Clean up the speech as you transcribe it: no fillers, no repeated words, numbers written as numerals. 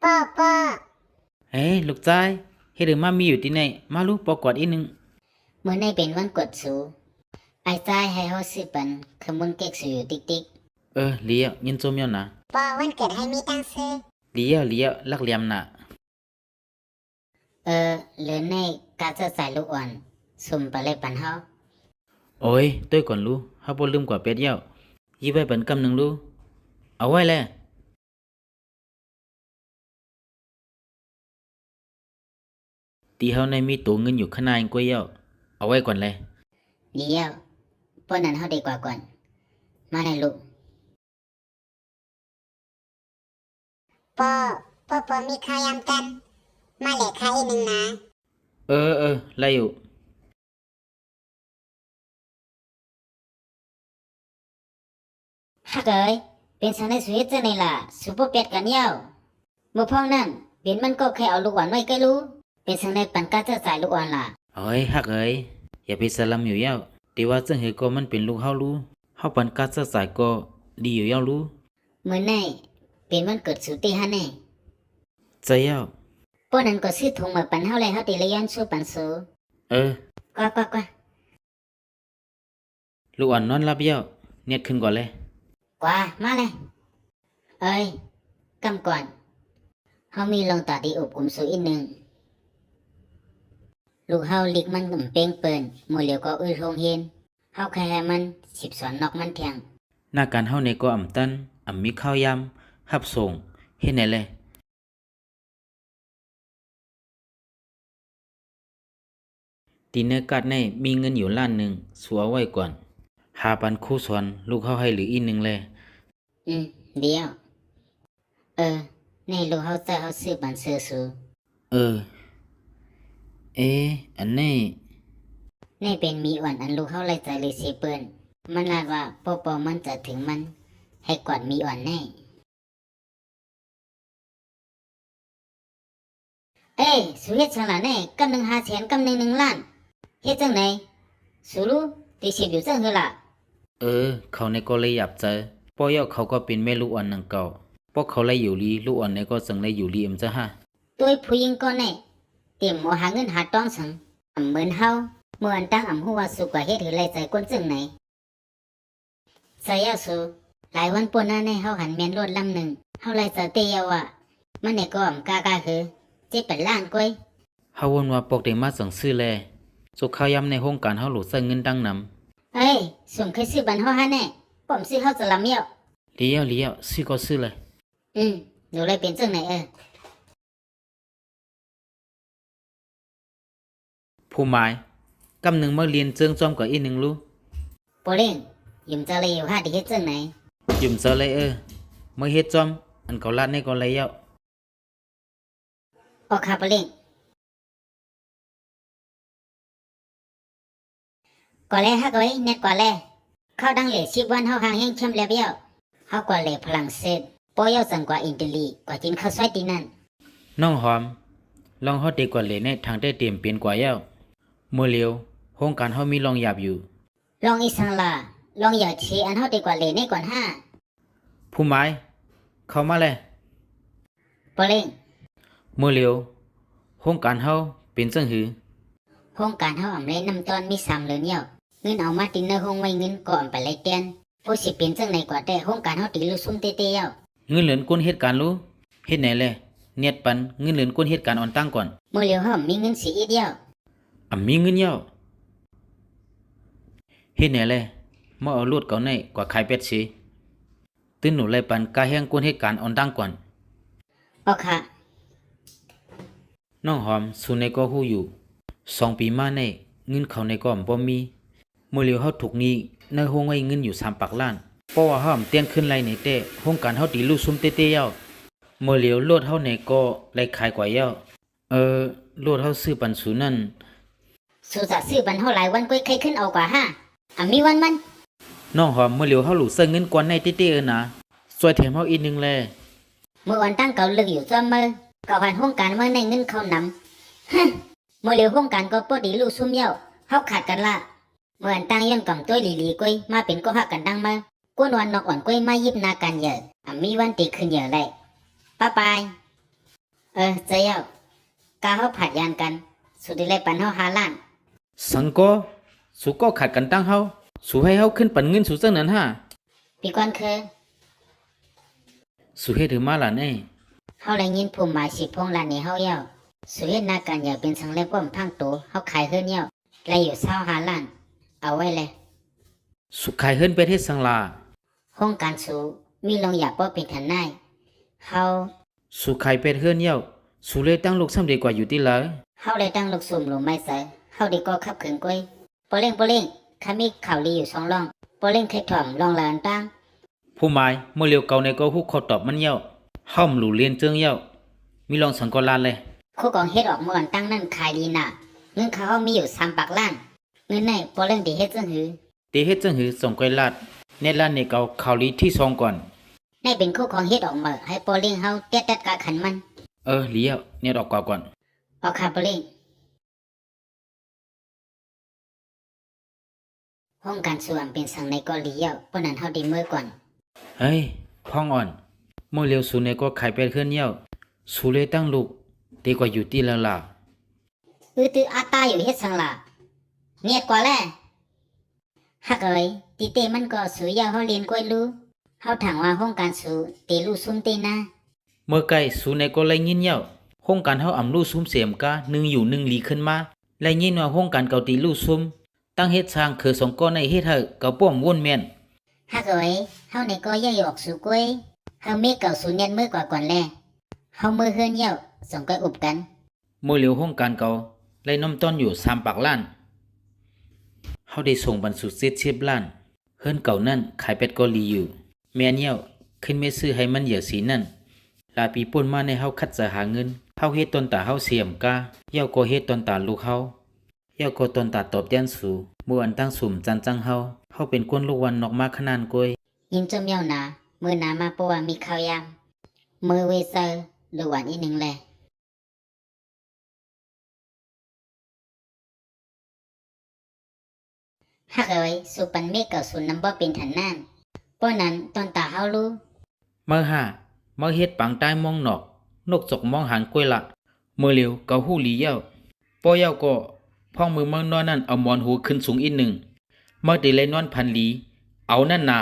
ป้อป้อเฮ้ยลูกชายเฮ็ดหรือมามีอยู่ที่ไหนมาลูกปอกกอดอีกหนึงมื้อในเป็นวันกดสูไอ้ใจายให้เฮาซื้อปันขมุนเก๊กสูอยู่ติ๊กติ๊กเลี้ยวยินโซมยอนนะป้อวันเกิดให้มีตังซื้อเลี้ยวลักเหลี่ยมน่ะเหลือในกาจะใส่ลูกอ่อนสุ่มไปเลยปันเฮาโอ้ยต้วยก่อนลูกเฮาบ่ลืมกว่าเป็ดเย้ายีไว้เป็นกำหนึงลูกเอาไว้แลตีเฮาในมีตัวเงินอยู่ข้างในกว่าเย้าเอาไว้ก่อนเลยเดี๋ยวป้อนนั้นเฮาดีกว่าก่อนมาเลยลูกป้อป้อมีข้าวยำกันมาเหลือข้าอีกหนึ่งนะไล่อยู่ฮักเอ้ยเป็นสันในสวิตจังได๋ล่ะสุบ่เป็ดกันยาวบ่พ้องนั่นเป็นมันก็แค่เอาลูกอ่อนไว้ใกล้รู้เป็นสันในปันกาจะใส่ลูกอ่อนล่ะโอ้ยฮักเอ้ยอย่าไปสลัมอยู่เย้าตีว่าจังเฮก็มันเป็นลูกเฮาลูเฮาปันกัดซะสายก็ดีอยู่เย้าลูมื้อในเป็นวันเกิดสุติฮะแน่ใจเย้าป้อนั้นก็ซื้อถุงมาปันเฮาเลยเฮาติเลยย้อนสู้ปันสูเออกว่าลูกอ่อนนอนหลับเย้าเน็ตขึ้นก่อนเลยกว่ามาเลยเอ้ยกำก่อนเฮามีลงต่อที่อบอุ่นสูอีกหนึ่งลูกเฮาลิกมันกำเป้งเปิ้นหมู่เหลียวก็อื้อโรงเฮียนเฮาแค่ให้มันสิบสอนนอกมันเถียงหน้าการเฮาในก็ตันมีข้าวยำรับส่งเฮ็ดไหนเลยตีเนื้อกัดในมีเงินอยู่ล้านหนึ่งสัวไว้ก่อนหาปันคู่สอนลูกเฮาให้หรืออีกหนึ่งเลยเดี๋ยวในลูกเฮาจะเฮาซื้อปันซื้อสูเออเอะอันนี้ในเป็นมีอ่อนอันลูกเฮาเลยใจเลยสิเปิ้นมันลาดว่าปอมันจะถึงมันให้กอดมีอ่อนแน่สุเฮ็ดจังล่ะแน่กำหนึ่ง500,000กำหนึ่ง1,000,000เฮ็ดจังไหนสูรู้ติสิบอยู่จังหือล่ะเขาในก็เลยหยับใจป้อยเขาก็เป็นแม่ลูกอ่อนนังเก่าป้อเขาเลยอยู่ลีลูกอ่อนในก็สังเลยอยู่ลีเอ็มจ้ะฮะตัวผู้หญิงก็แน่เตรียมหมอหาเงินหาต้องสังเหมือนเฮาเมื่ออันตั้งหัวว่าสุกว่าเฮ็ดหือไรใจก้นจังไหนใจยาสูหลายวันปนหน้าในเฮาหันแม่นรถลำหนึ่งเฮาเลยจะเตียวอ่ะมันในก็กากาคือเจ็บเป็นล้านก้อยเฮาวนว่าปกเด็กมาสั่งซื้อแลสุขข้าวยำในโครงการเฮาหลุดใส่เงินดังนำส่งเคยซื้อบันเฮาหาแน่ป้อมซื้อเฮาจะลำเมียวเลี้ยวซื้อก็ซื้อเลยหนูเลยเป็นจังไหนผู้หมายกำหนึ่งมาเรียนเจิงจอมกับอีกหนึ่งลูโปเล่งยิมจะเลยอยู่หาที่เฮ็ดจังไหนยุ่มเจอเลยมาเฮ็ดจอมอันเกาลัดในก็เลยเย้าออกคาโปเล่งก่อแลฮักไว้เน็ตก่อแลเข้าดังเหลือ10 วันเฮาห่างแห่งเข้มแล้วเบี้ยวเฮาก่อแลฝรั่งเศสปอยาวสังกว่าอินเตอรีกว่ากินข้าวซอยตีนั่นน้องหอมลองเฮาเด็กกว่าเลยในทางได้เตรียมเปลี่ยนกว่าเย้าเมื่อเร็วโครงการเฮามีลองหยาบอยู่ลองอีสังลาลองอย่าชีอันเฮาดีกว่าเลยในก่อนผู้หมายเข้ามาเลยปอเล่งเมื่อเร็วโครงการเฮาเป็นจังหือโครงการเฮาอำไรนำตอนมี3เรือนเหี่ยวเงินเอามาตินเนอร์ห้องไว้เงินก่อนไปเลยเตียนผู้สิเป็นจังไหนกว่าแต่โครงการเฮาติลุซุ่มเตี้ยเงินเหลือนก้นเหตุการณ์รู้เฮ็ดไหนเลยเนียดปันเงินเหลือนก้นเหตุการณ์อ่อนตั้งก่อนเมื่อเร็วเฮามีเงินสิอีเดียวมีเงินเย้าเฮ็ดไหนเลยมาเอาลวดเก่าในกว่าขายเป็ดสิตื่นหนูเลยปันกาแห้งก้นเหตุการณ์อ่อนตั้งก่อนค่ะน้องหอมสูในก็ฮู้อยู่2 ปีมาในเงินเขาในก็บ่มีเมื่อเร็วเฮาถูกนี้ในห้องไว้เงินอยู่3 ปักล้านเพราะว่าเฮาเตียนขึ้นไรในแต่โครงการเฮาตีลูกซุ่มเต้ๆเย้าเมื่อเร็วรถเฮาในก็ไล่ขายกว่าเย้ารถเฮาซื้อปันสูนั่นสูจะซื้อบันเฮาหลายวันก้อยใครขึ้นเอากว่ามีวันมันน้องหอมเมื่อเร็วเฮาหลุดเสื้อเงินกวนในเต้ๆนะช่วยแถมเฮาอีกนึงแลเมื่อวันตั้งเก่าลึกอยู่ซ้อมมือก็ผ่านโครงการเมื่อในเงินเข้านำเมื่อเร็วโครงการก็ปอดีลูกซุ่มเย้าเฮาขาดกันละเมื่อวันตั้งย้อนกล่องตัวหลีๆก้อยมาเป็นก็ฮักกันดังมากวนวันนอกอ่อนก้อยมายิบนากันเยอะมีวันตีขึ้นเยอะเลยป้าปาย เจียวกาเฮาผัดยานกันสุดที่เลยปันเฮา5 ล้าน สังก็สูก็ขัดกันตั้งเฮาสูให้เฮาขึ้นปันเงินสูจังนั้นฮะ ปีก่อนคือ สูเฮ็ดถือมาล่ะเน่ เฮาได้ยินผู้หมายสิพงล้านนี้เฮาเย้าสุเฮ็ดนาการอยากเป็นสังเลป้อมพังโตเฮาขายเฮือนเย้าและอยู่25 ล้าน เอาไว้เลย สุขายเฮิรนไปเทศสังลา โครงการสูมีลงอยากบ่เป็นทนายเฮา สุขายเป็ดเฮิรนเย้าสูเลยตั้งลูกซ้ำดีกว่าอยู่ที่ละ เฮาได้ตั้งลูกซุ่มลงไม้เสอเฮาดีก็ขับขืนกล้วยปอเล่งข้ามีข่าวดีอยู่2ร่องปอเล่งเคยถ่อมรองลานตั้ง ผู้หมายเมื่อเลียวเก่าในก็ฮู้ข้อตอบมันเย้าห้อมหลู่เรียนเจิงเย้ามีลองสังกอลานเลย คู่กองเฮ็ดออกเมื่อวันตั้งนั่นขายดีน่ะเงินเขาเฮามีอยู่3 ปากล้านเงินในปอเล่งดีเฮ็ดจังหือ เตเฮ็ดจังหือส่งไกวลาดเนตลานในเก่าข่าวลีที่ซองก่อน ในเป็นคู่ของเฮ็ดออกเมื่อให้ปอเล่งเฮาเตี้ยตัดกาขันมัน เลี้ยวเนี่ยออกก่อน ออกค่ะปอเล่งห้องการส่วนเป็นสังในก็เลี้ยวปอนั้นเฮาดีมือก่อน เฮ้ยพ้องอ่อนเมื่อเลียวสูในก็ขายเป็ดเฮิรนเย้าสูเลยตั้งลูกดีกว่าอยู่ที่ละล่ะ ตืออาตาอยู่เฮ็ดสังล่ะเงียดกว่าแลฮักเอ้ยตีเตมันก็สูยาวเฮาเรียนกล้วยรู้เฮาถามว่าห้องการสูตีรู้ซุ่มเตนะ เมื่อไกลสูในก็ไล่ยินเย้าโครงการเฮาอำลู่ซุ่มเสียมกาหนึ่งอยู่หนึ่งหลีขึ้นมาไล่ยินว่าโครงการเก่าตีลู่ซุ่มตั้งเฮ็ดสร้างคือสองก้อนในเฮ็ดเฮาเก่าป้อมวนแม่น ฮักเอ้ยเฮาในก็ย่อยออกสู่กล้วยเฮามีเก่าสูเนียนมือกว่าก่อนแลเฮามือเฮือนเหี่ยวส่งก้อยอุบกัน เมื่อเลียวโครงการเก่าไล่น้ำต้นอยู่3 ปากล้านเฮาได้ส่งบรรสุทธิ์10 ล้านเฮิรนเก่านั่นขายเป็ดก็ลีอยู่แม่นเหี่ยวขึ้นไม่ซื้อให้มันเหยียสีนั่นลาปีป่นมาในเฮาคัดจะหาเงินเฮาเฮ็ดต้นตาเฮาเสียมกาเหี่ยวก็เฮ็ดต้นตาลูกเฮาเหี่ยวก็ต้นตาตอบแทนสู่มื้ออันตั้งสุ่มจันจังเฮาเป็นคนลูกวันนอกมาขนานกวย ยินจมเหี่ยวหนามือหนามาปะว่ามีข้าวยามมือเวเซอร์หรือหวานอีกหนึ่งแลฮักเอ้ยสุปันเมฆเก่าสูนน้ำบ่เป็นทันน่านป้อนั้นตอนตาเฮารู้ เมื่อเฮ็ดปังใต้มองนอกนกจกมองหันกวยละเมื่อเร็วเกาหู้หลีเย้าป้อเย้าก็พ่องมือเมืองนอนนั่นเอาหมอนหูขึ้นสูงอีกหนึ่งเมื่อได้เลยนอนพันหลีเอานั่นน่ะ